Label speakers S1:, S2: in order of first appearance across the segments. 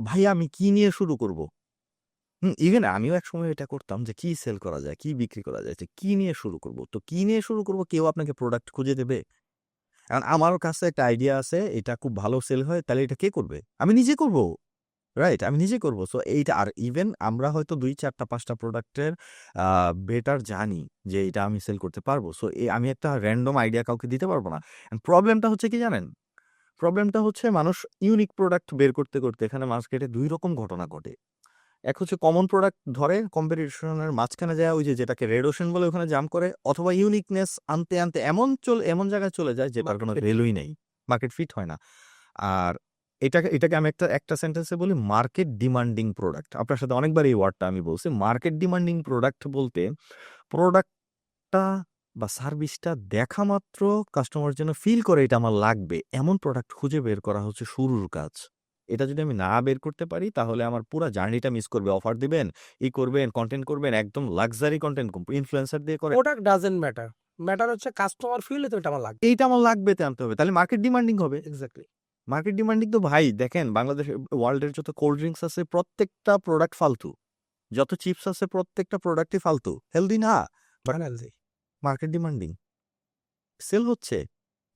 S1: ভাই আমি কি নিয়ে শুরু করব? ইভেন আমিও একসময় এটা করতাম যে কি সেল করা যায়, কি বিক্রি করা যায়, যে কি নিয়ে শুরু করব? তো কি নিয়ে শুরু করব কেউ আপনাকে প্রোডাক্ট খুঁজে দেবে? কারণ আমার কাছে একটা আইডিয়া আছে, এটা খুব ভালো সেল হয়, তাহলে এটা কে করবে? আমি নিজে করব। রাইট? আমি নিজে করব। সো এইটা আর ইভেন আমরা হয়তো ২, ৪ টা ৫ টা প্রোডাক্টের আ বেটার জানি যে এটা আমি সেল করতে পারব। সো আমি একটা র‍্যান্ডম আইডিয়া কাউকে দিতে পারব না। এন্ড প্রবলেমটা হচ্ছে কি জানেন? প্রবলেমটা হচ্ছে মানুষ ইউনিক প্রোডাক্ট বের করতে, করতে এখানে মার্কেটে ২ রকম ঘটনা ঘটে। এক হচ্ছে কমন প্রোডাক্ট ধরে কম্পিটিশনের মাঝখানে যায় ওই যে যেটাকে রেড ওশেন বলে ওখানে জাম্প করে, অথবা ইউনিকনেস আনতে, আনতে এমন জায়গায় চলে যায় যেটার কোনো
S2: মার্কেট
S1: ভ্যালুই নেই। মার্কেট ফিট হয় না। আর এটাকে আমি একটা সেন্টেন্সে বলি মার্কেট ডিমান্ডিং প্রোডাক্ট। আপনার সাথে অনেকবার এই ওয়ার্ডটা আমি বলছি। মার্কেট ডিমান্ডিং প্রোডাক্ট বলতে প্রোডাক্টটা বা সার্ভিসটা দেখা মাত্র কাস্টমার যেন ফিল করে এটা আমার লাগবে, এমন প্রোডাক্ট খুঁজে বের করা হচ্ছে শুরুর কাজ। এটা যদি আমি না বের করতে পারি তাহলে আমার পুরা জার্নিটা মিস করবে। অফার দিবেন, করবেন, কনটেন্ট করবেন, একদম লাক্সারি কনটেন্ট ইনফ্লুয়েন্সার দিয়ে করে।
S2: প্রোডাক্ট ডাজন্ট ম্যাটার, ম্যাটার হচ্ছে কাস্টমার ফিল তো এটা আমার লাগবে।
S1: এইটা আমার লাগবে তে আনতে হবে। তাহলে মার্কেট ডিমান্ডিং হবে।
S2: এক্স্যাক্টলি।
S1: মার্কেট ডিমান্ডিং তো ভাই দেখেন বাংলাদেশে ওয়ার্ল্ডের যত কোল্ড ড্রিংকস আছে প্রত্যেকটা প্রোডাক্ট ফালতু। যত চিপস আছে প্রত্যেকটা প্রোডাক্টই ফালতু। হেলদি না, but
S2: unhealthy.
S1: Market demanding. Sale হচ্ছে।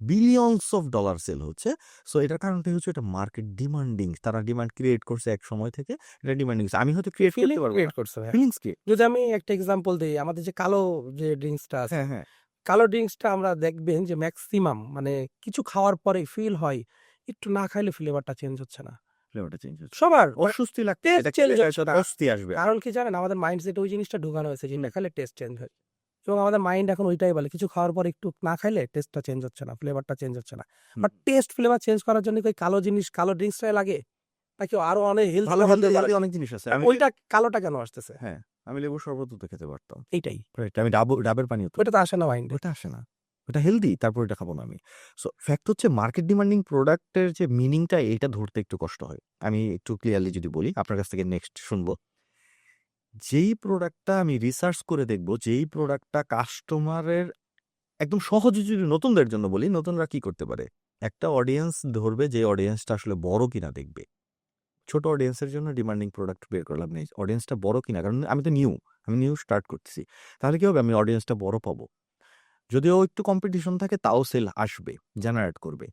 S1: বিলিয়নস অফ ডলার সেল হচ্ছে। সো এটার কারণটাই হচ্ছে এটা মার্কেট ডিমান্ডিং। তারা ডিমান্ড ক্রিয়েট করছে এক সময় থেকে। এটা ডিমান্ডিং। আমি হয়তো ক্রিয়েট
S2: ফিলিং
S1: করতে পারব
S2: ক্রিয়েট
S1: না।
S2: করছে ভাই।
S1: Feelings create.
S2: যদি আমি একটা এক্সাম্পল দেই, আমাদের যে কালো যে ড্রিঙ্কসটা আছে,
S1: হ্যাঁ, হ্যাঁ।
S2: কালো ড্রিঙ্কসটা আমরা দেখবেন যে ম্যাক্সিমাম মানে কিছু খাওয়ার পরে ফিল হয় একটু না খাইলে ফ্লেভারটা চেঞ্জ হচ্ছে না
S1: ফ্লেভারটা চেঞ্জ হচ্ছে।
S2: সবার,
S1: অস্বস্তি লাগছে।
S2: টেস্ট
S1: এটা
S2: চেঞ্জ
S1: খেলে
S2: হচ্ছে না।
S1: অস্বস্তি আসবে।
S2: কারণ কি জানেন, আমাদের মাইন্ডসেটে ওই জিনিসটা ঢুকানো হয়েছে যে
S1: হুম,
S2: এটা খেলে টেস্ট চেঞ্জ হয়, এবং আমাদের মাইন্ড এখন ওইটাই বলে কিছু খাওয়ার পর একটু না খাইলে টেস্টটা চেঞ্জ হচ্ছে না, ফ্লেভারটা চেঞ্জ হচ্ছে না।
S1: হুম।
S2: বাট টেস্ট ফ্লেভার চেঞ্জ করার জন্য কি ওই কালো জিনিস, কালো ড্রিঙ্কসটাই লাগে, নাকি আরো অনেক হেলথি
S1: ভালো
S2: খাবার
S1: হেলদি
S2: দিয়ে
S1: হেলদি
S2: বানায়?
S1: অনেক জিনিস আছে।
S2: ওইটা কালোটা কেন আসতেছে?
S1: হ্যাঁ, আমি লেবুর শরবতও তো খেতে পারতাম।
S2: এইটাই,
S1: রাইট? আমি ডাবের পানিও তো।
S2: ওইটা তো আসে না মাইন্ডে।
S1: ওটা আসে না। ওটা হেলদি, তারপর এটা খাবো না আমি। সো ফ্যাক্ট হচ্ছে মার্কেট ডিমান্ডিং প্রোডাক্টের যে মিনিংটা এটা ধরতে একটু কষ্ট হয়। আমি একটু ক্লিয়ারলি যদি বলি, আপনার কাছ থেকে নেক্সট শুনবো। যেই প্রোডাক্টটা আমি রিসার্চ করে দেখব, যেই প্রোডাক্টটা কাস্টমারের একদম সহজে যদি নতুনদের জন্য বলি, নতুনরা কি করতে পারে? একটা অডিয়েন্স ধরবে যে অডিয়েন্সটা আসলে বড় কিনা দেখবে। ছোট অডিয়েন্সের জন্য ডিমান্ডিং প্রোডাক্ট বের করে লাভ নেই। অডিয়েন্সটা বড় কিনা, কারণ আমি তো আমি নিউ স্টার্ট করতেছি। তাহলে কি হবে? আমি অডিয়েন্সটা বড় পাবো। যদিও একটু কম্পিটিশন থাকে তাও সেল আসবে, জেনারেট করবে।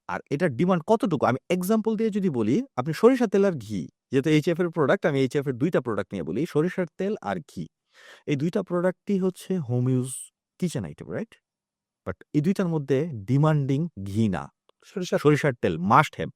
S1: আর এটার ডিমান্ড কতটুকু? আমি এক্সাম্পল দিয়ে যদি বলি, আপনি সরিষার তেল আর ঘি, যেহেতু এইচএফ এর প্রোডাক্ট, আমি এইচএফ এর ২ টা প্রোডাক্ট নিয়ে বলি। সরিষার তেল আর ঘি। এই ২ টা প্রোডাক্টই হচ্ছে home use kitchen item, right? But এই ২ টার মধ্যে ডিমান্ডিং ঘি না,
S2: সরিষার তেল।
S1: সরিষার তেল মাস্ট হ্যাভ।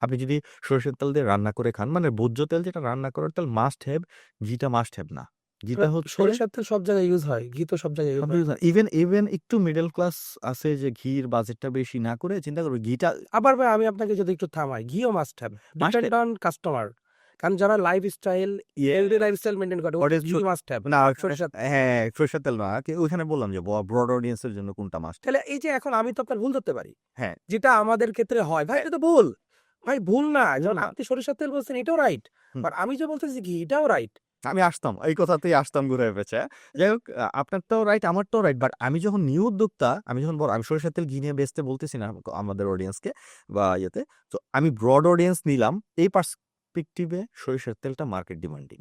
S1: আপনি যদি সরিষার তেল দিয়ে রান্না করে খান, মানে ভোজ্য তেল যেটা রান্না করার তেল মাস্ট হ্যাভ, ঘিটা মাস্ট হ্যাভ না। ঘিটা হচ্ছে
S2: সরিষার তেল সব জায়গায় ইউজ হয়, ঘি তো সব জায়গায় ইউজ হয়।
S1: ইভেন একটু মিডল ক্লাস আছে যে ঘির বাজেটটা বেশি না করে চিন্তা করবে ঘিটা
S2: আবার ভাই আমি আপনাকে যদি একটু থামাই, ঘিও must have,
S1: must
S2: depend on customer. কারণ যারা লাইফস্টাইল, হেলদি লাইফস্টাইল মেনটেন করে,
S1: অডিয়েন্স
S2: ঘি মাস্ট হ্যাভ।
S1: না,
S2: সরিষার।
S1: হ্যাঁ, সরিষার তেল না। ওইখানে বললাম যে ব্রড অডিয়েন্স এর জন্য কোনটা মাস্ট।
S2: তাহলে এই যে এখন আমি তো আপনার ভুল ধরতে পারি,
S1: হ্যাঁ,
S2: যেটা আমাদের ক্ষেত্রে হয় ভাই এটা তো ভুল। ভাই ভুল না, যেমন
S1: না।
S2: আপনি সরিষার তেল বলছেন এটাও রাইট,
S1: হুম,
S2: বাট আমি যে বলতেছি ঘি এটাও রাইট।
S1: আমি আসতাম। এই কথাতেই আসতাম ঘুরে পেঁচে। যাই হোক, আপনারটাও রাইট, আমারটাও রাইট। বাট আমি যখন নিউ উদ্যোক্তা, আমি যখন আমি সরিষার তেল ঘি নিয়ে বেচতে বলতেছি না আমাদের অডিয়েন্সকে বা ইয়েতে। তো আমি ব্রড অডিয়েন্স নিলাম। এই পার্সপেক্টিভে সরিষার তেলটা market demanding.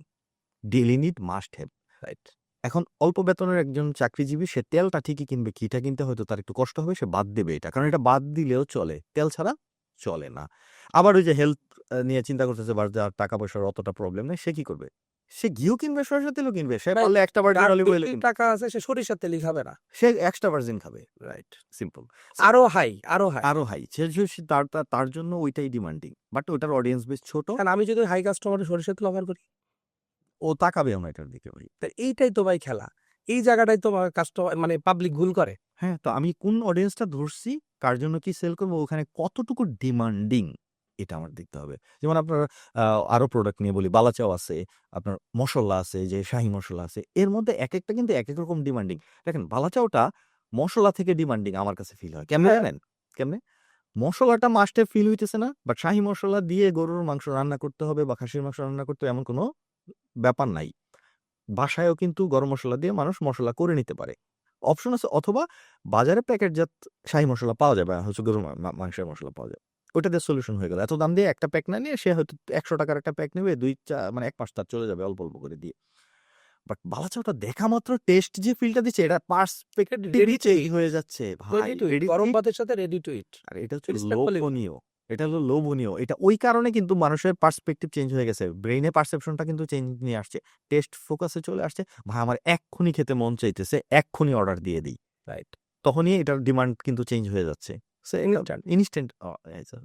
S1: Daily need must have.
S2: Right.
S1: এখন অল্প বেতনের একজন চাকরিজীবী সে তেলটা ঠিকই কিনবে, ঘিটা কিনতে হয়তো তার একটু কষ্ট হবে, সে বাদ দেবে এটা। কারণ এটা বাদ দিলেও চলে। তেল ছাড়া চলে না। আবার ওই যে হেলথ নিয়ে চিন্তা করতেছে বা যার টাকা পয়সার অতটা প্রবলেম নেই, সে কি করবে? সে ঘিও কিনবে, সরিষার তেলও কিনবে। সে পারলে এক্সট্রা ভার্জিন
S2: যার
S1: অলিভ অয়েলও
S2: বেশি
S1: কিনবে।
S2: টাকা আছে সে সরিষার তেলই খাবে না।
S1: সে এক্সট্রা ভার্জিন খাবে। Right, simple.
S2: আরো হাই, আরো হাই।
S1: আরো হাই। তার জন্য ওইটাই ডিমান্ডিং। বাট ওটার অডিয়েন্স বেশ ছোট।
S2: কারণ আমি যদি হাই কাস্টমারে সরিষার তেল অফার করি,
S1: ও তাকাবেও না এটার দিকে ভাই।
S2: তা এইটাই তো ভাই খেলা। এই জায়গাটাই তো কাস্টমার মানে পাবলিক ভুল করে।
S1: হ্যাঁ, তো আমি কোন অডিয়েন্সটা ধরছি, কার জন্য কি সেল করব, ওখানে কতটুকু ডিমান্ডিং এটা আমার দেখতে হবে। যেমন আপনার আ আরো প্রোডাক্ট নিয়ে বলি, বালাচাও আছে, আপনার মসল্লা আছে, যে শাহী মসল্লা আছে। এর মধ্যে একেকটা কিন্তু একেক রকম ডিমান্ডিং। দেখেন বালাচাওটা মসল্লা থেকে ডিমান্ডিং আমার কাছে ফিল হয়। কেমনে
S2: হ্যাঁ।
S1: জানেন? কেমনে? মসল্লাটা মাস্ট হ্যাভ ফিল হইতেছে না, বাট শাহী মসল্লা দিয়ে গরুর মাংস রান্না করতে হবে বা খাসির মাংস রান্না করতে হবে এমন কোনো ব্যাপার নাই। বাসায়ও কিন্তু গরম মসলা দিয়ে মানুষ মসলা করে নিতে পারে। অপশন আছে, অথবা বাজারে প্যাকেটজাত শাহী মসলা পাওয়া যায় বা হচ্ছে গরুর মাংসের মসলা পাওয়া যায়। ওটা দিয়ে সলিউশন হয়ে গেল। এত দাম দিয়ে একটা প্যাক না নিয়ে সে হয়তো ৳১০০ একটা প্যাক নেবে, ২ মানে ১ মাস তার চলে যাবে অল্প, অল্প করে দিয়ে। বাট বালাচাওটা দেখা মাত্র টেস্ট যে ফিলটা দিচ্ছে এটা পার্সপেক্টিভই
S2: রেডি টু
S1: চেঞ্জ
S2: ইট,
S1: হয়ে যাচ্ছে ভাই।
S2: Ready to it,
S1: ready to
S2: গরম
S1: ইট।
S2: ভাতের সাথে রেডি টু ইট,
S1: আর এটা হচ্ছে
S2: রেসপেক্টফুলি বলি।
S1: লোভনীয়। এটা হলো লোভনীয়। এটা ওই কারণে কিন্তু মানুষের পার্সপেক্টিভ চেঞ্জ হয়ে গেছে। ব্রেইনে পারসেপশনটা কিন্তু চেঞ্জ নিয়ে আসছে। টেস্ট ফোকাসে চলে আসছে। ভাই আমার এক্ষুনি খেতে মন চাইতেছে, এক্ষুনি অর্ডার দিয়ে দেই।
S2: রাইট,
S1: তখনই এটার ডিমান্ড কিন্তু চেঞ্জ হয়ে যাচ্ছে। সো এটা
S2: ইনস্ট্যান্ট।
S1: ইনস্ট্যান্ট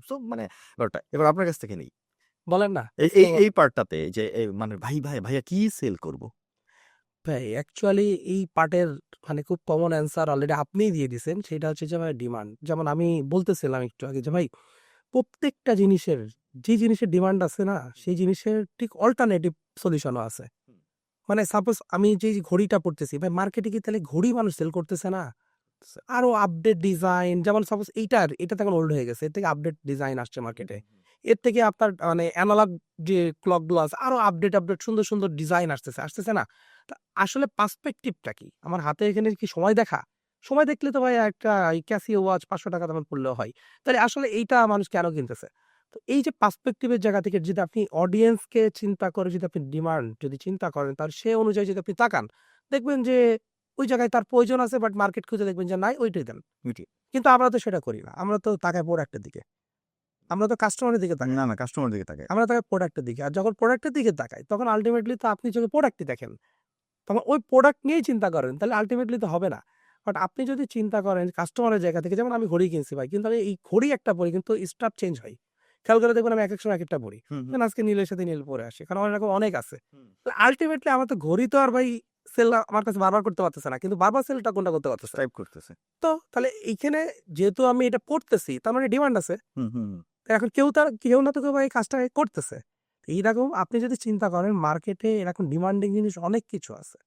S1: সো মানে ব্যাপারটা। এবার আপনার কাছ থেকে নেই।
S2: বলেন না।
S1: এই
S2: তো
S1: এই এই পার্টটাতে যে মানে ভাইয়া কি সেল করব?
S2: ভাই অ্যাকচুয়ালি এই পার্টের মানে খুব কমন অ্যান্সার অলরেডি আপনিই দিয়ে দিছেন। সেটা হচ্ছে যে ভাই ডিমান্ড। যেমন আমি বলতেছিলাম একটু আগে যে ভাই প্রত্যেকটা জিনিসের যে জিনিসের ডিমান্ড আছে না, সেই জিনিসের ঠিক অল্টারনেটিভ সলিউশনও আছে।
S1: হুম।
S2: মানে সাপোজ আমি যে ঘড়িটা পড়তেছি ভাই, মার্কেটে কি তাহলে ঘড়ি মানুষ সেল করতেছে না? আরো আপডেট ডিজাইন, যেমন সাপোজ এটা তো এখন ওল্ড হয়ে গেছে। এর থেকে আপডেট ডিজাইন আসছে মার্কেটে। এর থেকে আপনার মানে অ্যানালগ যে ক্লক গুলো আছে আরো আপডেট সুন্দর, সুন্দর ডিজাইন আসতেছে না? তা আসলে পার্সপেক্টিভটা কি? আমার হাতে এখানে কি সময় দেখা? সময় দেখলে তো ভাই একটা ক্যাসিও ওয়াচ ৳৫০০ দামের পড়লেও হয়। তাহলে আসলে এইটা মানুষ কেন কিনতেছে? তো এই যে পার্সপেক্টিভ এর জায়গা থেকে যদি আপনি অডিয়েন্সকে চিন্তা করে যদি আপনি ডিমান্ড যদি চিন্তা করেন, তাহলে সে অনুযায়ী যদি আপনি তাকান, দেখবেন যে ওই জায়গায় তার প্রয়োজন আছে, বাট মার্কেট খুঁজে দেখবেন যে নাই, ওইটাই দেন।
S1: ওইটাই।
S2: কিন্তু আমরা তো সেটা করি না। আমরা তো তাকাই প্রোডাক্টের দিকে। আমরা তো কাস্টমারের দিকে তাকাই।
S1: না, কাস্টমার দিকে তাকায়।
S2: আমরা তাকাই প্রোডাক্টের দিকে। আর যখন প্রোডাক্টের দিকে তাকাই, তখন আল্টিমেটলি তো আপনি যদি প্রোডাক্টই দেখেন, তখন ওই প্রোডাক্ট নিয়েই চিন্তা করেন, তাহলে আল্টিমেটলি তো হবে না। বাট আপনি যদি চিন্তা করেন কাস্টমারের জায়গা থেকে, যেমন আমি ঘড়ি কিনছি ভাই, কিন্তু আমি এই ঘড়ি একটা পড়ি, কিন্তু স্টাফ চেঞ্জ হয়। খেয়াল করে দেখবেন আমি একেক সময় একেকটা পড়ি।
S1: হুম, হুম,
S2: যেমন আজকে নীলের সাথে নীল পরে আসি। কারণ এরকম অনেক আছে।
S1: হুম।
S2: আল্টিমেটলি আমার তো ঘড়ি তো আর ভাই সেল আমার কাছে বারবার করতে পারতেছে না। কিন্তু বারবার সেলটা কোনটা করতে পারতেছে?
S1: টাইপ করতেছে।
S2: তো তাহলে এইখানে যেহেতু আমি এটা পড়তেছি, তার মানে ডিমান্ড আছে।
S1: হুম, হুম, হুম।
S2: তো এখন কেউ না তো কেউ ভাই এই কাজটা করতেছে। এইরকম আপনি যদি চিন্তা করেন মার্কেটে এরকম ডিমান্ডিং জিনিস অনেক কিছু আছে।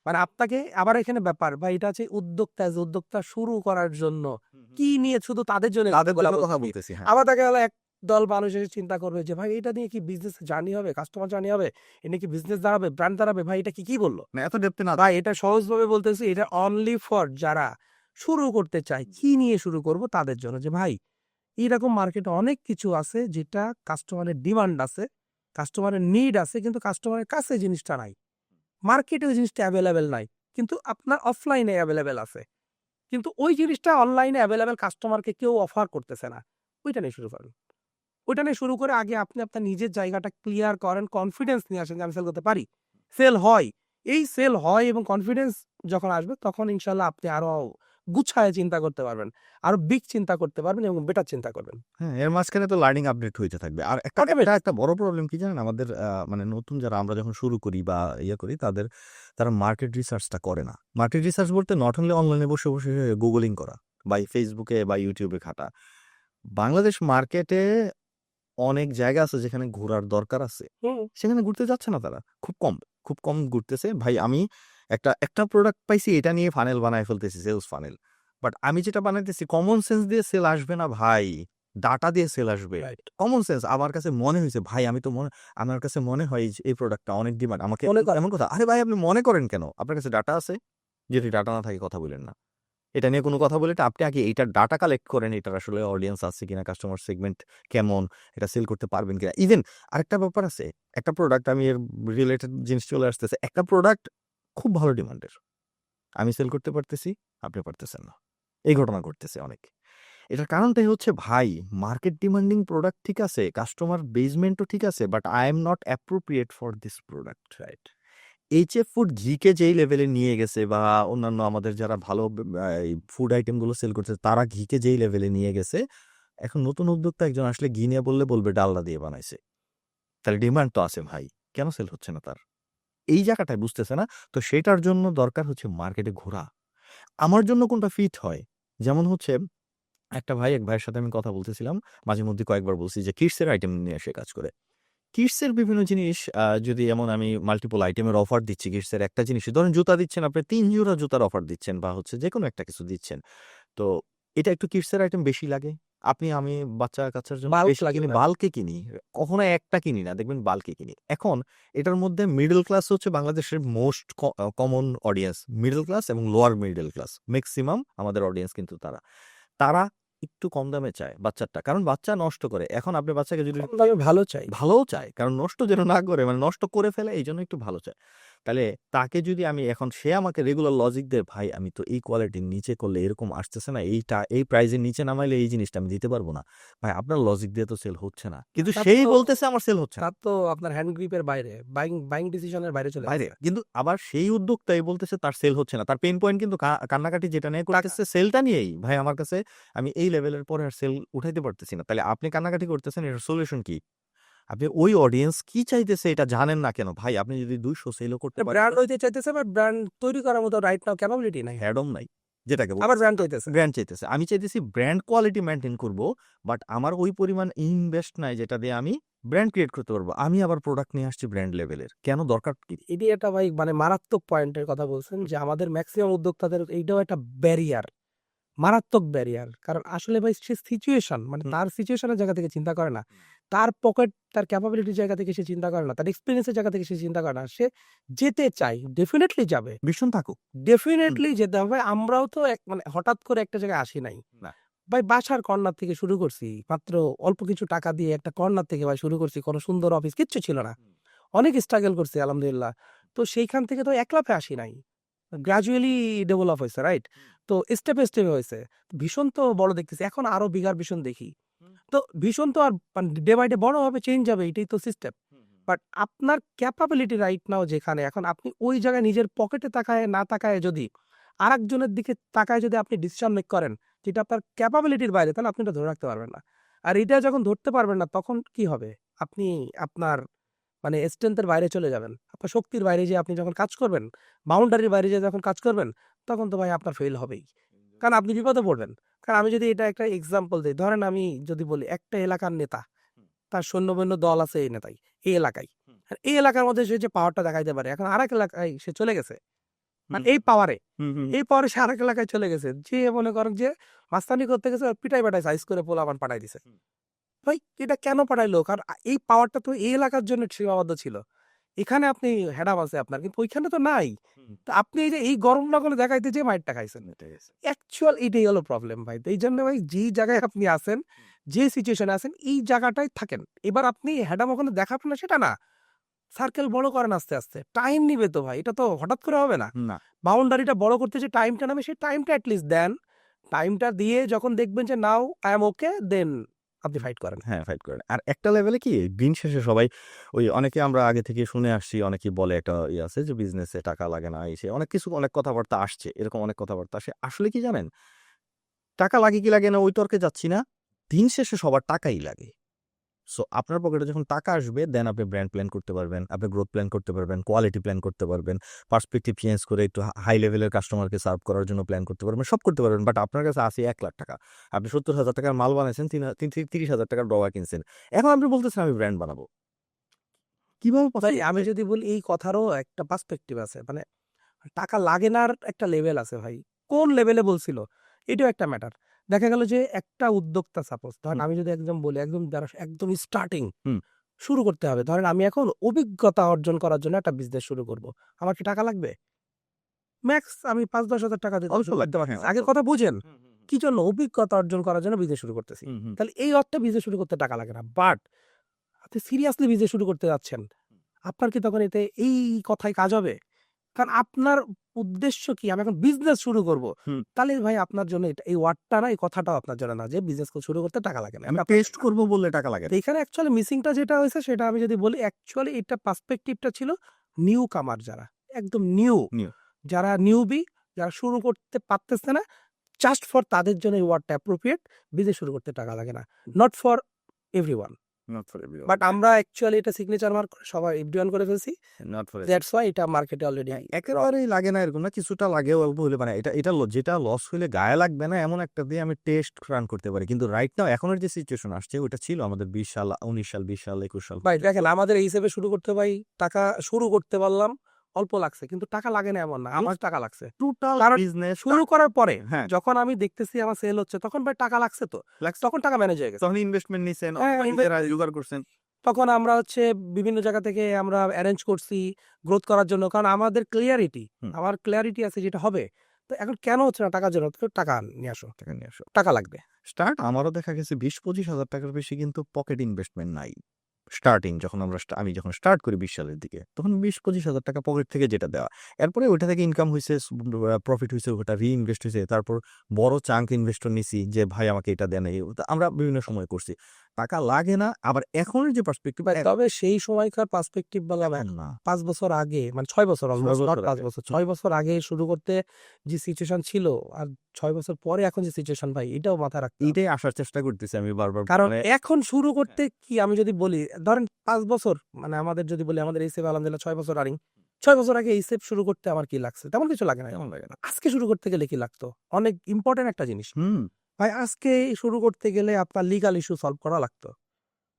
S2: মানে আপনাকে আবার এখানে ব্যাপার ভাই, এটা আছে উদ্যোক্তা শুরু করার জন্য
S1: হুম, হুম।
S2: কি নিয়ে শুধু তাদের জন্য
S1: তাদের
S2: বলা
S1: জন্য কথা
S2: বলতেছি।
S1: বলতেছি, হ্যাঁ।
S2: আবার দেখা গেল একদল মানুষ এসে চিন্তা করবে যে ভাই এটা নিয়ে কি বিজনেস জার্নি হবে, কাস্টমার জার্নি হবে, এ নিয়ে কি বিজনেস দাঁড়াবে, ব্র্যান্ড দাঁড়াবে? ভাই এটা কি বললো?
S1: না এত ডেপথে না।
S2: ভাই এটা সহজভাবে বলতেছি, এটা অনলি ফর যারা শুরু করতে চায়, কি নিয়ে শুরু করব তাদের জন্য। যে ভাই এইরকম মার্কেটে অনেক কিছু আছে যেটা কাস্টমারের ডিমান্ড আছে, কাস্টমারের নিড আছে, কিন্তু কাস্টমারের কাছে জিনিসটা নাই। মার্কেটে ওই জিনিসটা এভেইলেবল নাই। কিন্তু আপনার অফলাইনে এভেইলেবল আছে। কিন্তু ওই জিনিসটা অনলাইনে এভেইলেবল কাস্টমারকে কেউ অফার করতেছে না। ওইটা নিয়ে শুরু করেন। ওইটা নিয়ে শুরু করে আগে আপনি আপনার নিজের জায়গাটা ক্লিয়ার করেন, কনফিডেন্স নিয়ে আসেন যে আমি সেল করতে পারি। সেল হয়। এই সেল হয় এবং কনফিডেন্স যখন আসবে তখন ইনশাআল্লাহ আপনি আরো গুছায়ে চিন্তা করতে পারবেন। আরো বিগ চিন্তা করতে পারবেন এবং বেটার চিন্তা করবেন।
S1: হ্যাঁ, এর মাঝখানে তো লার্নিং আপডেট হইতে থাকবে। আর একটা
S2: অটোমেট
S1: একটা বড় প্রবলেম কি জানেন? আমাদের মানে নতুন যারা আমরা যখন শুরু করি বা করি তারা মার্কেট রিসার্চটা করে না। মার্কেট রিসার্চ বলতে নট অনলি অনলাইনে বসে গুগলিং করা বা Facebook এ বা YouTube এ ঘাঁটা। বাংলাদেশ মার্কেটে অনেক জায়গা আছে যেখানে ঘোরার দরকার আছে।
S2: হুম,
S1: সেখানে ঘুরতে যাচ্ছে না তারা। খুব কম ঘুরতেছে। ভাই আমি একটা প্রোডাক্ট পাইছি এটা নিয়ে ফানেল বানায় ফেলতেছি, সেলস ফানেল। বাট আমি যেটা বানাইতেছি কমন সেন্স দিয়ে সেল আসবে না ভাই। ডাটা দিয়ে সেল আসবে।
S2: রাইট।
S1: কমন সেন্স আমার কাছে মনে হইছে ভাই আমার কাছে মনে হয় যে এই প্রোডাক্টটা অনেক ডিমান্ড। আমাকে
S2: মনে করেন।
S1: এমন কথা, আরে ভাই আপনি মনে করেন কেন? আপনার কাছে ডাটা আছে? যদি ডাটা না থাকে কথা বইলেন না। এটা নিয়ে কোনো কথা বলে আপনি আগে এইটার ডাটা কালেক্ট করেন, এটার আসলে অডিয়েন্স আছে কিনা, কাস্টমার সেগমেন্ট কেমন, এটা সেল করতে পারবেন কিনা। ইভেন আরেকটা ব্যাপার আছে, একটা প্রোডাক্ট আমি এর রিলেটেড জিনিস চলে আসতেছে। একটা প্রোডাক্ট খুব ভালো ডিমান্ডের। আমি সেল করতে পারতেছি, আপনি পারতেছেন না। এই ঘটনা ঘটতেছে অনেক। এটার কারণটাই হচ্ছে ভাই মার্কেট ডিমান্ডিং প্রোডাক্ট ঠিক আছে, কাস্টমার বেসমেন্টও ঠিক আছে, but I am not appropriate for this product, right? HF food ঘিকে যেই লেভেলে নিয়ে গেছে বা অন্যান্য আমাদের যারা ভালো এই ফুড আইটেমগুলো সেল করছে তারা ঘিকে যেই লেভেলে নিয়ে গেছে, এখন নতুন উদ্যোক্তা একজন আসলে ঘি নিয়ে বলবে ডালডা দিয়ে বানাইছে। তাহলে ডিমান্ড তো আছে ভাই, কেন সেল হচ্ছে না তার? এই জায়গাটায় বুঝতেছে না। তো সেটার জন্য দরকার হচ্ছে মার্কেটে ঘোরা। আমার জন্য কোনটা ফিট হয়? যেমন হচ্ছে এক ভাইয়ের সাথে আমি কথা বলতেছিলাম। মাঝে মধ্যে কয়েকবার বলছি যে কিডসের আইটেম নিয়ে সে কাজ করে। কিডসের বিভিন্ন জিনিস যদি এমন আমি মাল্টিপল আইটেমের অফার দিচ্ছি কিডসের একটা জিনিস ধরেন জুতা দিচ্ছেন, আপনি ৩ জোড়া জুতার অফার দিচ্ছেন বা হচ্ছে যেকোনো একটা কিছু দিচ্ছেন। তো এটা একটু কিডসের আইটেম বেশি লাগে। আমি বাচ্চা-কাচ্চার জন্য
S2: বাল্ক
S1: বেশি
S2: লাগে
S1: কিনি,
S2: ভাই।
S1: বাল্কে কিনি। কখনো একটা কিনি না, দেখবেন বাল্কে কিনি। এখন এটার মধ্যে মিডল ক্লাস হচ্ছে বাংলাদেশের most common audience. Middle class এবং লোয়ার মিডল ক্লাস। মেক্সিমাম আমাদের অডিয়েন্স কিন্তু তারা। তারা একটু কম দামে চায় বাচ্চারটা, কারণ বাচ্চা নষ্ট করে। এখন আপনি বাচ্চাকে যদি
S2: কম দামে ভালো চাই।
S1: ভালোও চায়, কারণ নষ্ট যেন না করে, মানে নষ্ট করে ফেলে এই জন্য একটু ভালো চায়। তাহলে তাকে যদি আমি এখন, সে আমাকে রেগুলার লজিক দেয়, ভাই আমি তো এই কোয়ালিটির নিচে করলে এরকম আসতেছে না, এইটা এই প্রাইজের নিচে নামাইলে এই জিনিসটা আমি দিতে পারবো না। ভাই আপনার লজিক দিয়ে তো সেল হচ্ছে না, কিন্তু
S2: তার
S1: সেই
S2: তো
S1: বলতেছে আমার সেল হচ্ছে না।
S2: তার তো আপনার হ্যান্ড গ্রিপের বাইরে, বাইং ডিসিশনের বাইরে চলে
S1: বাইরে।
S2: গেছে।
S1: কিন্তু আবার সেই উদ্যোক্তাই বলতেছে তার সেল হচ্ছে না। তার পেইন পয়েন্ট কিন্তু কান্নাকাটি যেটা নিয়ে
S2: টাকা।
S1: করতেছে সেলটা নিয়েই। ভাই আমার কাছে আমি এই লেভেলের পরে আর সেল উঠাইতে পারতেছি না। তাহলে আপনি কান্নাকাটি করতেছেন, এটার সলিউশন কি? আপনি ওই অডিয়েন্স কি চাইতেছে এটা জানেন না কেন? ভাই আপনি যদি 200 সেলও করতে পারেন,
S2: ব্র্যান্ড হইতে চাইতেছে, বাট ব্র্যান্ড তৈরি করার মতো রাইট নাও ক্যাপাবিলিটি নাই।
S1: হ্যাডম নাই। যেটাকে
S2: আবার ব্র্যান্ড হইতেছে।
S1: ব্র্যান্ড চাইতেছে। আমি চাইতেছি ব্র্যান্ড কোয়ালিটি মেইনটেইন করব। বাট আমার ওই পরিমাণ ইনভেস্ট নাই যেটা দিয়ে আমি ব্র্যান্ড ক্রিয়েট করতে পারবো। আমি আবার প্রোডাক্ট নিয়ে আসছি ব্র্যান্ড লেভেলের। কেন দরকার কি?
S2: এটি একটা ভাই মানে মারাত্মক পয়েন্টের কথা বলছেন যে আমাদের ম্যাক্সিমাম উদ্যোক্তাদের এইটাও একটা ব্যারিয়ার, মারাত্মক ব্যারিয়ার। কারণ আসলে ভাই সে সিচুয়েশন, মানে
S1: হুম।
S2: তার সিচুয়েশনের জায়গা থেকে চিন্তা করে না, তার পকেট, তার ক্যাপাবিলিটির জায়গা থেকে সে চিন্তা করে না, তার এক্সপিরিয়েন্সের জায়গা থেকে সে চিন্তা করে না। সে যেতে চায়, ডেফিনেটলি যাবে,
S1: ভীষণ থাকুক।
S2: ডেফিনেটলি যেতে হবে। আমরাও তো মানে হঠাৎ করে একটা জায়গায় আসি নাই
S1: না।
S2: ভাই। বাসার কর্নার থেকে শুরু করছি, মাত্র অল্প কিছু টাকা দিয়ে একটা কর্নার থেকে ভাই শুরু করছি। কোনো সুন্দর অফিস কিচ্ছু ছিল না, অনেক স্ট্রাগল করছি আলহামদুলিল্লাহ। তো সেইখান থেকে তো এক লাফে আসি নাই, গ্রাজুয়ালি ডেভেলপ হয়েছে, রাইট? তো স্টেপে স্টেপে হয়েছে। ভীষণ তো বড় দেখতেছি, এখন আরো বিগার ভীষণ দেখি। তো ভীষণ তো আর ডে বাই ডে বড় হবে, চেঞ্জ হবে, এটাই তো সিস্টেম। বাট আপনার ক্যাপাবিলিটি রাইট নাও যেখানে, এখন আপনি ওই জায়গায় নিজের পকেটে তাকায় না তাকায় যদি আরেকজনের দিকে তাকায় যদি আপনি ডিসিশন মেক করেন যেটা আপনার ক্যাপাবিলিটির বাইরে, তাহলে আপনি এটা ধরে রাখতে পারবেন না। আর এটা যখন ধরতে পারবেন না তখন কি হবে? আপনি আপনার মানে স্ট্রেংথের বাইরে চলে যাবেন। আপনার শক্তির বাইরে যেয়ে আপনি যখন কাজ করবেন, বাউন্ডারির বাইরে যেয়ে যখন কাজ করবেন, তখন তো ভাই আপনার ফেইল হবেই। কারণ আপনি বিপদে পড়বেন। কারণ আমি যদি এটা একটা এক্সাম্পল দেই, ধরেন আমি যদি বলি একটা এলাকার নেতা, তার সৈন্য-বৈন্য দল আছে এই নেতায়, এই এলাকায়। আর এই এলাকার মধ্যে সে যে পাওয়ারটা দেখাইতে পারে, এখন আরেক এলাকায় সে চলে গেছে। মানে এই পাওয়ারে, এই পাওয়ারে সে আরেক এলাকায় চলে গেছে। যে মনে করেন যে মাস্তানি করতে গেছে, পিটাই পাটাই সাইজ করে পোলাপান পাঠায় দিছে। ভাই এটা কেন পাঠাইলো? কারণ এই পাওয়ারটা তো এই এলাকার জন্য সীমাবদ্ধ ছিল। এখানে আপনি হেডাম আছে আপনার, কিন্তু ওইখানে তো নাই। তো আপনি এই যে এই গরম লাগানো দেখাইতে যেয়ে মাইরটা খাইছেন। অ্যাকচুয়াল এটাই হলো প্রবলেম ভাই। তো এইজন্য ভাই যেই জায়গায় আপনি আছেন, যে সিচুয়েশনে আছেন, এই জায়গাটায় থাকেন। এবার আপনি হেডাম ওখানে দেখাবেন না সেটা না। সার্কেল বড় করেন আস্তে, আস্তে। টাইম নিবে তো ভাই। এটা তো হঠাৎ করে হবে না।
S1: না।
S2: বাউন্ডারিটা বড় করতে যে টাইমটা নেবে, সেই টাইমটা এট লিস্ট দেন। টাইমটা দিয়ে যখন দেখবেন যে নাও আই এম ওকে, দেন আপনি ফাইট করেন।
S1: হ্যাঁ, ফাইট করেন। আর একটা লেভেলে কি দিন শেষে সবাই ওই অনেকে আমরা আগে থেকে শুনে আসছি, অনেকেই বলে একটা আছে যে বিজনেসে টাকা লাগে না, এই সেই অনেক কিছু অনেক কথাবার্তা আসছে। এরকম অনেক কথাবার্তা আসে। আসলে কি জানেন? টাকা লাগে কি লাগে না ওই তর্কে যাচ্ছি না। দিন শেষে সবার টাকাই লাগে। সো আপনার পকেটে যখন টাকা আসবে দেন আপনি ব্র্যান্ড প্ল্যান করতে পারবেন, আপনি গ্রোথ প্ল্যান করতে পারবেন, কোয়ালিটি প্ল্যান করতে পারবেন, পার্সপেক্টিভ চেঞ্জ করে একটু হাই লেভেলের কাস্টমারকে সার্ভ করার জন্য প্ল্যান করতে পারবেন, সব করতে পারবেন। বাট আপনার কাছে আছে ৳১,০০,০০০। আপনি ৳৭০,০০০ টাকার মাল বানাইছেন, ৳৩০,০০০ টাকার ড্রয়ার কিনছেন। এখন আপনি বলতেছেন আমি ব্র্যান্ড বানাবো। কিভাবে
S2: ভাই
S1: পসিবল?
S2: আমি যদি বলি এই কথারও একটা পার্সপেক্টিভ আছে। মানে টাকা লাগে নার একটা লেভেল আছে ভাই। কোন লেভেলে বলছিল? এটাও একটা ম্যাটার। দেখা গেল যে একটা উদ্যোক্তা সাপোজ ধরেন,
S1: হুম,
S2: আমি যদি একদম বলি, একদম যারা একদম স্টার্টিং
S1: হুম।
S2: শুরু করতে হবে। ধরেন আমি এখন অভিজ্ঞতা অর্জন করার জন্য একটা বিজনেস শুরু করব। আমার কি টাকা লাগবে? ম্যাক্স আমি ৫-১০,০০০ টাকা দিয়ে
S1: অল্প
S2: শুরু করতে
S1: লাগবে,
S2: পারতেছি।
S1: হ্যাঁ,
S2: আগের
S1: অল্প।
S2: কথা বুঝেন?
S1: হুম, হুম, হুম।
S2: কি জন্য? অভিজ্ঞতা অর্জন করার জন্য বিজনেস শুরু করতেছি।
S1: হুম, হুম।
S2: তাহলে এই অর্থে বিজনেস শুরু করতে টাকা লাগে না। বাট আপনি সিরিয়াসলি বিজনেস শুরু করতে যাচ্ছেন। আপনার কি তখন এতে এই কথায় কাজ হবে? কারণ আপনার উদ্দেশ্য কি? আমি এখন বিজনেস শুরু করব।
S1: হুম।
S2: তাহলে ভাই আপনার জন্য এটা এই ওয়ার্ডটা না, এই কথাটাও আপনার জন্য না যে বিজনেস শুরু করতে টাকা লাগে না।
S1: আমি
S2: এটা আপনার
S1: টেস্ট
S2: জন্য না।
S1: করব বললে টাকা লাগে
S2: তো
S1: না।
S2: এখানে অ্যাকচুয়ালি মিসিংটা যেটা হয়েছে সেটা আমি যদি বলি, অ্যাকচুয়ালি এটা পার্সপেক্টিভটা ছিল নিউ কামার যারা। একদম নিউ।
S1: নিউ।
S2: যারা নিউবি, যারা শুরু করতে পারতেছে না, জাস্ট ফর তাদের জন্য এই ওয়ার্ডটা অ্যাপ্রোপ্রিয়েট। বিজনেস শুরু করতে টাকা লাগে না। Not for everyone.
S1: Not for everyone.
S2: But আমরা অ্যাকচুয়ালি এটা সিগনেচার মার্ক করে সবাই এভরিওয়ান করে ফেলছি।
S1: নট ফর
S2: দ্যাটস হোয়াই এটা মার্কেটে অলরেডি
S1: হ্যাঁ, একেবারেই লাগে না এরকম না। কিছুটা লাগেও অল্প হইলে, মানে এটা যেটা লস হইলে গায়ে লাগবে না এমন একটা দিয়ে আমি টেস্ট রান করতে পারি। কিন্তু রাইট নাও এখনের যে সিচুয়েশন আসছে ওটা ছিল আমাদের ২০ সাল, ১৯ সাল, ২০ সাল, ২১ সাল।
S2: ভাই দেখেন আমাদের এই হিসেবে শুরু করতে ভাই টাকা শুরু করতে পারলাম, অল্প লাগছে। কিন্তু টাকা লাগে না এমন না। আমার টাকা লাগছে।
S1: টোটাল
S2: কারণ
S1: বিজনেস
S2: শুরু করার পরে
S1: হ্যাঁ,
S2: যখন আমি দেখতেছি আমার সেল হচ্ছে, তখন ভাই টাকা লাগছে তো।
S1: লাগছে।
S2: তখন টাকা ম্যানেজ হয়ে গেছে।
S1: তখন ইনভেস্টমেন্ট নিছেন,
S2: হ্যাঁ,
S1: অথবা নিজেরা জোগাড় করছেন।
S2: তখন আমরা হচ্ছে বিভিন্ন জায়গা থেকে আমরা অ্যারেঞ্জ করছি গ্রোথ করার জন্য। কারণ আমাদের ক্লিয়ারিটি,
S1: হুম।
S2: আমার ক্লিয়ারিটি আছে যেটা হবে। তো তো এখন কেন হচ্ছে না? টাকার জন্য। তো টাকা নিয়ে আসো।
S1: টাকা নিয়ে আসো।
S2: টাকা লাগবে।
S1: স্টার্ট আমারও দেখা গেছে ২০-২৫,০০০ টাকার বেশি কিন্তু পকেট ইনভেস্টমেন্ট নাই। স্টার্টিং যখন আমি যখন স্টার্ট করি ২০ সালের দিকে, তখন ২০-২৫,০০০ টাকা পকেট থেকে যেটা দেওয়া। এরপরে ওইটা থেকে ইনকাম হইছে, প্রফিট হইছে, ওটা রি-ইনভেস্ট হইছে। তারপর বড় চাঙ্ক ইনভেস্টর নিছি যে ভাই আমাকে এটা দেন। আমরা বিভিন্ন সময় করছি। টাকা লাগে না। আবার এখনের যে পার্সপেক্টিভ
S2: ভাই তবে সেই সময়কার পার্সপেক্টিভ বলা
S1: এখন না।
S2: ৫ বছর আগে মানে ৬ বছর
S1: ৬
S2: অলমোস্ট, নট
S1: বছর
S2: ৫
S1: আগে।
S2: বছর। ৬ বছর আগে শুরু করতে যে সিচুয়েশন ছিল আর ৬ বছর পরে এখন যে সিচুয়েশন ভাই এটাও মাথায় রাখতে হবে।
S1: এইটাই আসার চেষ্টা করতেছি আমি বারবার।
S2: কারণ
S1: মানে
S2: এখন শুরু করতে কি আমি যদি বলি ধরেন ৫ বছর মানে আমাদের যদি বলি আমাদের এইসেফ আলহামদুলিল্লাহ ৬ বছর রানিং। ৬ বছর আগে এইসেফ শুরু করতে আমার কি লাগছে? তেমন কিছু লাগে না।
S1: কেমন লাগে না?
S2: আজকে শুরু করতে গেলে কি লাগতো? অনেক ইম্পোর্টেন্ট একটা জিনিস।
S1: হুম।
S2: ভাই আজকে শুরু করতে গেলে আপনার লিগ্যাল ইস্যু সলভ করা লাগতো।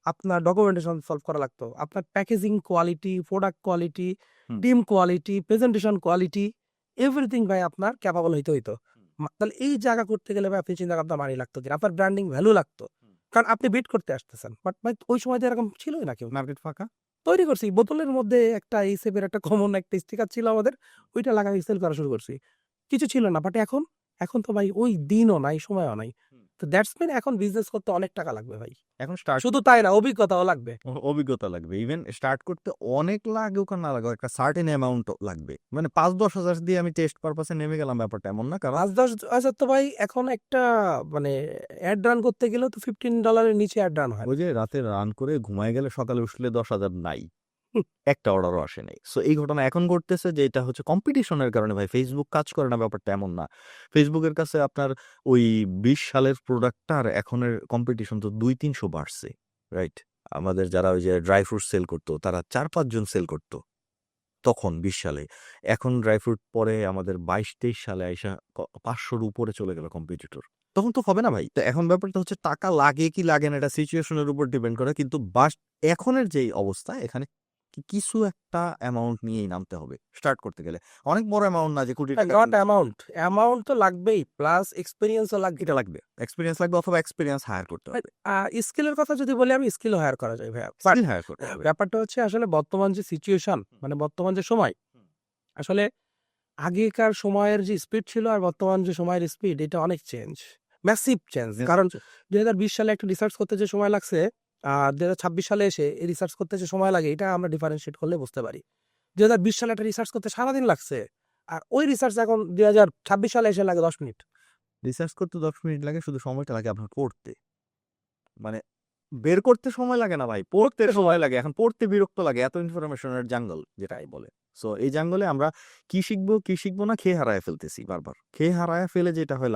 S2: আপনার ডকুমেন্টেশন সলভ করা লাগতো। আপনার প্যাকেজিং কোয়ালিটি, প্রোডাক্ট কোয়ালিটি,
S1: হুম।
S2: Team quality, presentation quality everything ভাই আপনার ক্যাপাবল হইতে হইতো। তাহলে এই জায়গা করতে গেলে ভাই আপনি চিন্তা আপনার মানি লাগতো কিনা? আপনার ব্র্যান্ডিং ভ্যালু লাগতো। কারণ আপনি বিট করতে আসতেছেন। বাট ভাই ওই সময় তো এরকম ছিলই না কেউ।
S1: মার্কেট ফাঁকা।
S2: তৈরি করছি। বোতলের মধ্যে একটা এইসেফের একটা কমন একটা স্টিকার ছিল আমাদের। ওইটা লাগায় সেল করা শুরু করছি। কিছু ছিল না। বাট এখন তো ভাই ওই দিনও নাই, সময়ও নাই। তো দ্যাটস মিন এখন বিজনেস করতে অনেক টাকা লাগবে ভাই।
S1: এখন স্টার্ট
S2: শুধু তাই না, অভিজ্ঞতাও লাগবে।
S1: অভিজ্ঞতা লাগবে। ইভেন স্টার্ট করতে অনেক লাগুক আর না লাগুক একটা সার্টেন অ্যামাউন্ট লাগবে। মানে ৫-১০,০০০ দিয়ে আমি টেস্ট পারপাসে নেমে গেলাম, ব্যাপারটা এমন না। কারণ
S2: ৫-১০ হাজার তো ভাই এখন একটা মানে এড রান করতে গেলেও তো $15 এর নিচে এড রান হয় না।
S1: ওই যে রাতে রান করে ঘুমায় গেলে সকালে উঠলে ১০,০০০ নাই।
S2: হুম।
S1: একটা অর্ডারও আসে নাই। সো এই ঘটনা এখন ঘটতেছে যে এটা হচ্ছে কম্পিটিশনের কারণে ভাই। ফেসবুক কাজ করে না, ব্যাপারটা এমন না। ফেসবুকের কাছে আপনার ওই ২০ সালের প্রোডাক্টটা আর এখনের কম্পিটিশন তো ২-৩০০ বাড়ছে। রাইট? আমাদের যারা ওই যে ড্রাই ফ্রুট সেল করতো তারা ৪-৫ জন সেল করতো তখন ২০ সালে। এখন ড্রাই ফ্রুট পরে আমাদের ২২-২৩ সালে আইসা ৫০০ র উপরে চলে গেল কম্পিটিটর। তখন তো হবে না ভাই। তো এখন ব্যাপারটা হচ্ছে টাকা লাগে কি লাগে না এটা সিচুয়েশনের উপর ডিপেন্ড করে। কিন্তু এখনের যেই অবস্থা এখানে কিছু একটা অ্যামাউন্ট নিয়েই নামতে হবে স্টার্ট করতে গেলে। অনেক বড় অ্যামাউন্ট না যে কোটি টাকা
S2: নট অ্যামাউন্ট। অ্যামাউন্ট তো লাগবেই। প্লাস এক্সপেরিয়েন্সও লাগবে।
S1: এটা লাগবে। এক্সপেরিয়েন্স লাগবে অথবা এক্সপেরিয়েন্স হায়ার করতে হবে।
S2: স্কিলের কথা যদি বলি আমি স্কিলও হায়ার করা যায় ভাইয়া। বাট
S1: স্কিল হায়ার করতে হবে।
S2: ব্যাপারটা হচ্ছে আসলে বর্তমান যে সিচুয়েশন মানে বর্তমান যে সময় আসলে আগেকার সময়ের যে স্পিড ছিল আর বর্তমান যে সময়ের স্পিড এটা অনেক চেঞ্জ। Massive change. কারণ ২০২০ সালে একটা রিসার্চ করতে যে সময় লাগছে ২০২৬ সালে এসে এই রিসার্চ করতে যে সময় লাগে এটা আমরা ডিফারেনশিয়েট করলে বুঝতে পারি। ২০২০ সালে একটা রিসার্চ করতে সারাদিন লাগছে। আর ওই রিসার্চ এখন ২০২৬ সালে এসে লাগে ১০ মিনিট।
S1: রিসার্চ করতে ১০ মিনিট লাগে, শুধু সময়টা লাগে আপনার পড়তে। মানে বের করতে সময় লাগে না ভাই, পড়তে সময় লাগে। এখন পড়তে বিরক্ত লাগে, এত ইনফরমেশনের জাঙ্গল যেটাই বলে। সো এই জাঙ্গলে আমরা কি শিখবো না খেয়ে হারায় ফেলতেছি বারবার। খেয়ে হারায় ফেলে যেটা হয়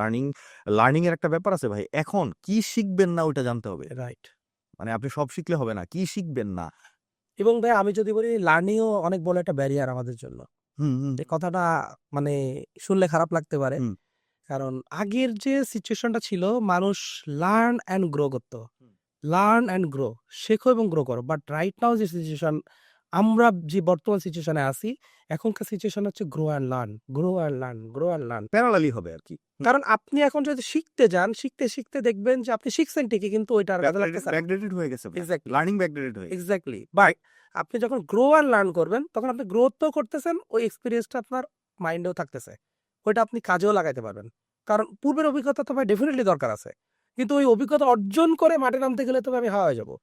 S1: লার্নিং এর একটা ব্যাপার আছে ভাই। এখন কি শিখবেন না ওইটা জানতে হবে।
S2: রাইট।
S1: মানে আপনি সব শিখলে হবে না, কি শিখবেন না।
S2: এবং ভাই আমি যদি বলি লার্নিংও অনেক বড় একটা ব্যারিয়ার আমাদের জন্য।
S1: হুম।
S2: এই কথাটা মানে শুনলে খারাপ লাগতে পারে।
S1: হুম।
S2: কারণ আগের যে সিচুয়েশনটা ছিল মানুষ লার্ন অ্যান্ড গ্রো করত। লার্ন অ্যান্ড গ্রো, শেখো এবং গ্রো করো। বাট রাইট নাও যে সিচুয়েশন আমরা যে বর্তমান সিচুয়েশনে আছি এখনকার সিচুয়েশন হচ্ছে grow and learn, grow and learn, grow and learn.
S1: Parallelly হবে আর কি।
S2: কারণ আপনি এখন যদি শিখতে যান শিখতে দেখবেন যে আপনি শিখছেন ঠিকই কিন্তু ওইটা আর কাজে লাগতেছে না।
S1: ব্যাকডেটেড হয়ে গেছে।
S2: Exactly.
S1: লার্নিং ব্যাকডেটেড হয়ে গেছে।
S2: এক্স্যাক্টলি। বাট আপনি যখন গ্রো অ্যান্ড লার্ন করবেন তখন আপনি গ্রোথ তো করতেছেন, ওই এক্সপেরিয়েন্সটা আপনার মাইন্ডেও থাকতেছে। ওইটা আপনি কাজেও লাগাইতে পারবেন। কারণ পূর্বের অভিজ্ঞতা তো ভাই ডেফিনিটলি দরকার আছে। কিন্তু ওই অভিজ্ঞতা অর্জন করে মাঠে নামতে গেলে তো আমি হাওয়া হয়ে যাবো।